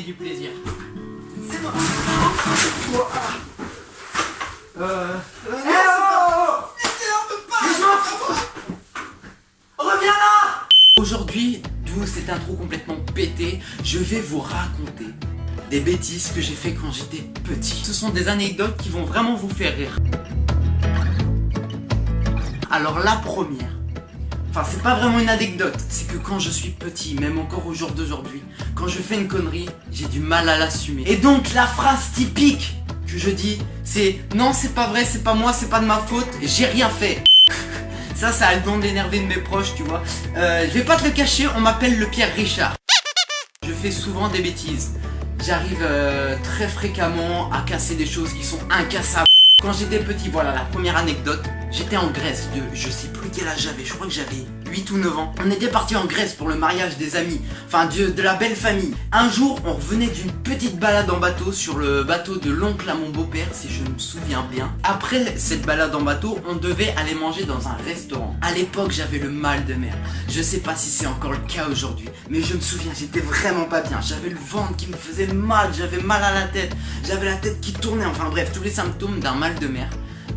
du plaisir. C'est moi. Reviens là! Aujourd'hui, d'où cette intro complètement pétée, je vais vous raconter des bêtises que j'ai fait quand j'étais petit. Ce sont des anecdotes qui vont vraiment vous faire rire. Alors la première, enfin c'est pas vraiment une anecdote, c'est que quand je suis petit, même encore au jour d'aujourd'hui, quand je fais une connerie, j'ai du mal à l'assumer. Et donc la phrase typique que je dis, c'est non c'est pas vrai, c'est pas moi, c'est pas de ma faute, j'ai rien fait. Ça a le don d'énerver de mes proches, tu vois. Je vais pas te le cacher, on m'appelle le Pierre Richard. Je fais souvent des bêtises. J'arrive très fréquemment à casser des choses qui sont incassables. Quand j'étais petit, voilà la première anecdote, j'étais en Grèce, je sais plus quel âge j'avais, je crois que j'avais 8 ou 9 ans. On était parti en Grèce pour le mariage des amis, enfin de la belle famille. Un jour, on revenait d'une petite balade en bateau sur le bateau de l'oncle à mon beau-père, si je me souviens bien. Après cette balade en bateau, on devait aller manger dans un restaurant. À l'époque, j'avais le mal de mer. Je sais pas si c'est encore le cas aujourd'hui, mais je me souviens, j'étais vraiment pas bien. J'avais le ventre qui me faisait mal, j'avais mal à la tête, j'avais la tête qui tournait, enfin bref, tous les symptômes d'un mal de mer.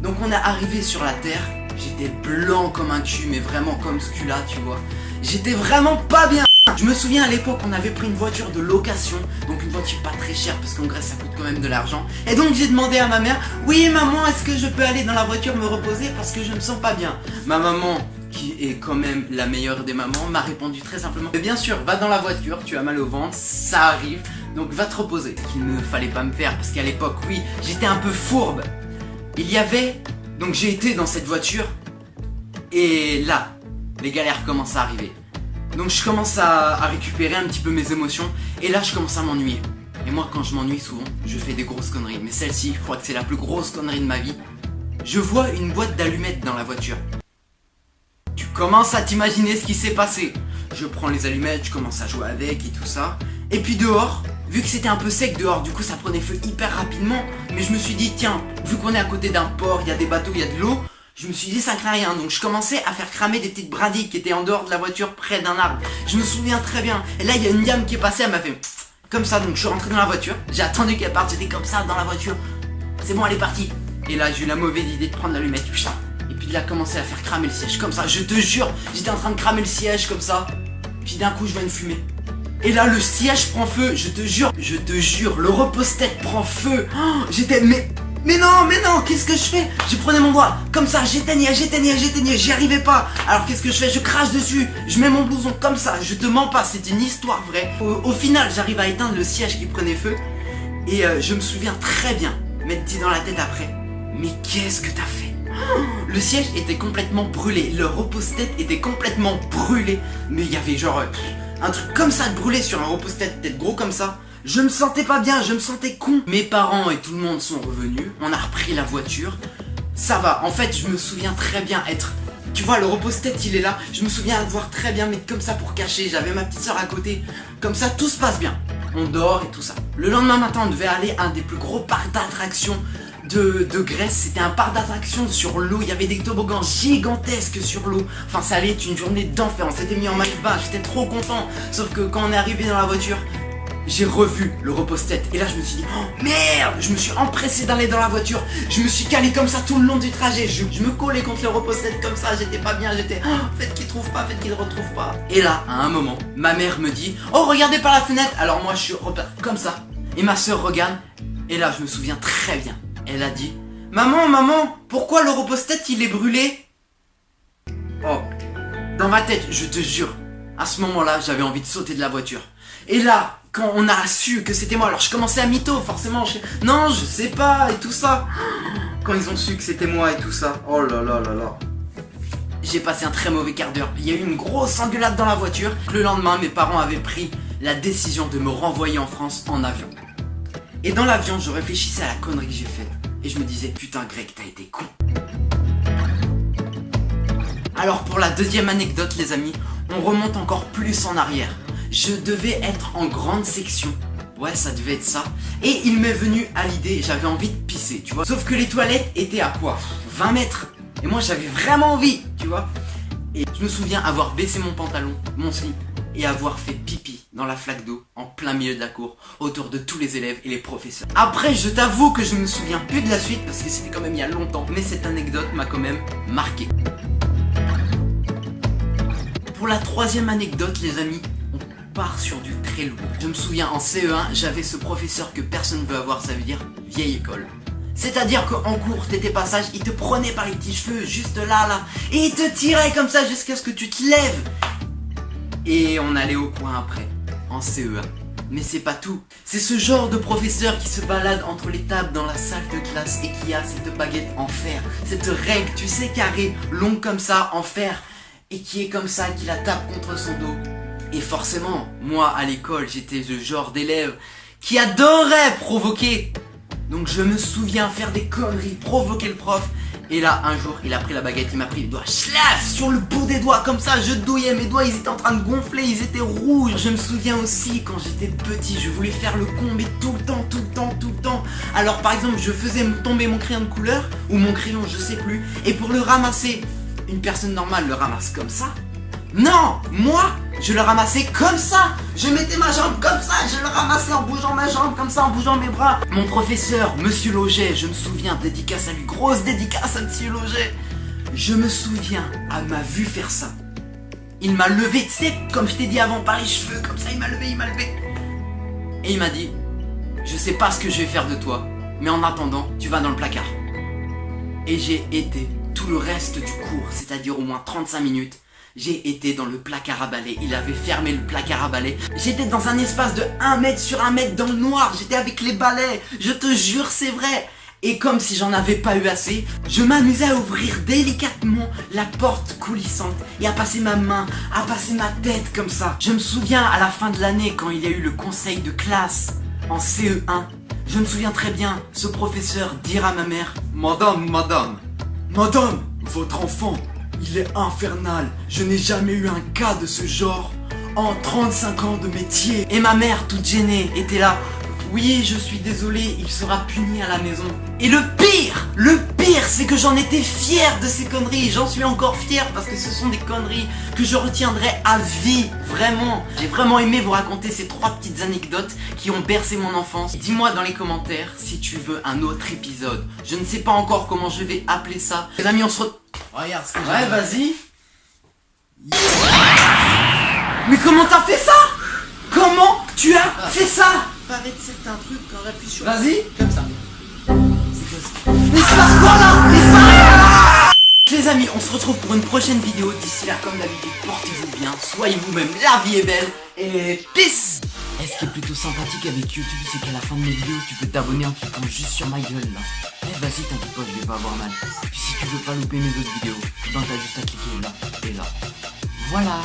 Donc on est arrivé sur la terre, j'étais blanc comme un cul, mais vraiment comme ce cul là, tu vois. J'étais vraiment pas bien. Je me souviens à l'époque on avait pris une voiture de location, donc une voiture pas très chère parce qu'en Grèce ça coûte quand même de l'argent. Et donc j'ai demandé à ma mère, oui maman, est-ce que je peux aller dans la voiture me reposer parce que je me sens pas bien. Ma maman, qui est quand même la meilleure des mamans, m'a répondu très simplement, mais bien sûr, va dans la voiture, tu as mal au ventre, ça arrive, donc va te reposer. Ce qu'il ne fallait pas me faire parce qu'à l'époque, oui, j'étais un peu fourbe. Il y avait, donc j'ai été dans cette voiture et là, les galères commencent à arriver. Donc je commence à récupérer un petit peu mes émotions et là je commence à m'ennuyer. Et moi quand je m'ennuie souvent, je fais des grosses conneries. Mais celle-ci, je crois que c'est la plus grosse connerie de ma vie. Je vois une boîte d'allumettes dans la voiture. Tu commences à t'imaginer ce qui s'est passé. Je prends les allumettes, je commence à jouer avec et tout ça. Et puis dehors, vu que c'était un peu sec dehors, du coup ça prenait feu hyper rapidement. Mais je me suis dit, tiens, vu qu'on est à côté d'un port, il y a des bateaux, il y a de l'eau, je me suis dit ça craint rien. Donc je commençais à faire cramer des petites brindilles qui étaient en dehors de la voiture près d'un arbre. Je me souviens très bien. Et là il y a une dame qui est passée, elle m'a fait comme ça. Donc je suis rentré dans la voiture, j'ai attendu qu'elle parte, j'étais comme ça dans la voiture. C'est bon, elle est partie. Et là j'ai eu la mauvaise idée de prendre l'allumette, putain. Et puis il a commencé à faire cramer le siège comme ça. Je te jure, j'étais en train de cramer le siège comme ça. Puis d'un coup je vois une fumée. Et là le siège prend feu, je te jure, le repose-tête prend feu. Oh, j'étais, mais non, qu'est-ce que je fais? Je prenais mon doigt, comme ça, j'éteignais, j'y arrivais pas. Alors qu'est-ce que je fais? Je crache dessus, je mets mon blouson comme ça, je te mens pas, c'est une histoire vraie. Au final, j'arrive à éteindre le siège qui prenait feu. Et je me souviens très bien, m'être dit dans la tête après, mais qu'est-ce que t'as fait? Le siège était complètement brûlé, le repose-tête était complètement brûlé. Mais il y avait genre un truc comme ça de brûlé sur un repose-tête, peut-être gros comme ça. Je me sentais pas bien, je me sentais con. Mes parents et tout le monde sont revenus, on a repris la voiture. Ça va, en fait je me souviens très bien être... Tu vois, le repose-tête il est là, je me souviens devoir très bien mettre comme ça pour cacher. J'avais ma petite soeur à côté, comme ça tout se passe bien. On dort et tout ça. Le lendemain matin on devait aller à un des plus gros parcs d'attractions de Grèce. C'était un parc d'attractions sur l'eau, il y avait des toboggans gigantesques sur l'eau. Enfin ça allait être une journée d'enfer, on s'était mis en maillot de bain, j'étais trop content. Sauf que quand on est arrivé dans la voiture, j'ai revu le repose-tête et là je me suis dit oh merde, je me suis empressé d'aller dans la voiture, je me suis calé comme ça tout le long du trajet, je me collais contre le repose-tête comme ça, j'étais pas bien, j'étais faites qu'il trouve pas, faites qu'il retrouve pas. Et là à un moment ma mère me dit oh regardez par la fenêtre. Alors moi je suis comme ça et ma soeur regarde et là je me souviens très bien, elle a dit maman, pourquoi le repose-tête il est brûlé? Oh, dans ma tête je te jure, à ce moment là j'avais envie de sauter de la voiture. Et là quand on a su que c'était moi, alors je commençais à mytho, forcément, non, je sais pas, et tout ça. Quand ils ont su que c'était moi et tout ça, oh là là là là. J'ai passé un très mauvais quart d'heure, il y a eu une grosse engueulade dans la voiture. Le lendemain, mes parents avaient pris la décision de me renvoyer en France en avion. Et dans l'avion, je réfléchissais à la connerie que j'ai faite. Et je me disais, putain Greg, t'as été con. Alors pour la deuxième anecdote les amis, on remonte encore plus en arrière. Je devais être en grande section, ouais ça devait être ça, et il m'est venu à l'idée, j'avais envie de pisser, tu vois. Sauf que les toilettes étaient à quoi 20 mètres, et moi j'avais vraiment envie, tu vois. Et je me souviens avoir baissé mon pantalon, mon slip, et avoir fait pipi dans la flaque d'eau en plein milieu de la cour, autour de tous les élèves et les professeurs. Après, je t'avoue que je me souviens plus de la suite parce que c'était quand même il y a longtemps, mais cette anecdote m'a quand même marqué. Pour la troisième anecdote, les amis, on part sur du très lourd. Je me souviens en CE1, j'avais ce professeur que personne ne veut avoir, ça veut dire vieille école. C'est-à-dire qu'en cours, t'étais pas sage, il te prenait par les petits cheveux, juste là, et il te tirait comme ça jusqu'à ce que tu te lèves. Et on allait au point après, en CE1. Mais c'est pas tout. C'est ce genre de professeur qui se balade entre les tables dans la salle de classe et qui a cette baguette en fer, cette règle, tu sais, carrée, longue comme ça, en fer, et qui est comme ça, qui la tape contre son dos. Et forcément, moi à l'école, j'étais le genre d'élève qui adorait provoquer. Donc je me souviens faire des conneries, provoquer le prof. Et là, un jour, il a pris la baguette, il m'a pris les doigts, schlaf, sur le bout des doigts, comme ça, je douillais, mes doigts, ils étaient en train de gonfler, ils étaient rouges. Je me souviens aussi, quand j'étais petit, je voulais faire le con, mais tout le temps. Alors par exemple, je faisais tomber mon crayon de couleur, ou mon crayon, je sais plus, et pour le ramasser, une personne normale le ramasse comme ça. Non, moi, je le ramassais comme ça. Je mettais ma jambe comme ça, je le ramassais en bougeant ma jambe comme ça, en bougeant mes bras. Mon professeur, Monsieur Loget, je me souviens, dédicace à lui, grosse dédicace à Monsieur Loget. Je me souviens, elle m'a vu faire ça. Il m'a levé, tu sais, comme je t'ai dit avant, par les cheveux, comme ça, il m'a levé. Et il m'a dit, je sais pas ce que je vais faire de toi, mais en attendant, tu vas dans le placard. Et j'ai été tout le reste du cours, c'est-à-dire au moins 35 minutes, j'ai été dans le placard à balai. Il avait fermé le placard à balai. J'étais dans un espace de 1 mètre sur 1 mètre dans le noir. J'étais avec les balais. Je te jure, c'est vrai. Et comme si j'en avais pas eu assez, je m'amusais à ouvrir délicatement la porte coulissante et à passer ma main, à passer ma tête comme ça. Je me souviens à la fin de l'année quand il y a eu le conseil de classe en CE1. Je me souviens très bien ce professeur dire à ma mère: Madame, votre enfant, il est infernal. Je n'ai jamais eu un cas de ce genre en 35 ans de métier. Et ma mère, toute gênée, était là: oui, je suis désolé, il sera puni à la maison. Et le pire, c'est que j'en étais fier de ces conneries. J'en suis encore fier parce que ce sont des conneries que je retiendrai à vie, vraiment. J'ai vraiment aimé vous raconter ces 3 petites anecdotes qui ont bercé mon enfance. Dis-moi dans les commentaires si tu veux un autre épisode. Je ne sais pas encore comment je vais appeler ça. Les amis, on se retrouve. Regarde ce que j'ai. Ouais, vas-y. Mais comment t'as fait ça? Comment tu as fait ça? Paraît que c'est un truc qu'on appuie sur. Vas-y. Comme ça. Mais il se passe quoi là? Les amis, on se retrouve pour une prochaine vidéo. D'ici là, comme d'habitude, portez-vous bien, soyez vous-même, la vie est belle, et peace. Et ce qui est plutôt sympathique avec YouTube, c'est qu'à la fin de mes vidéos, tu peux t'abonner en cliquant juste sur ma gueule là. Eh vas-y, t'inquiète pas, je vais pas avoir mal. Puis si tu veux pas louper mes autres vidéos, ben t'as juste à cliquer là et là. Voilà.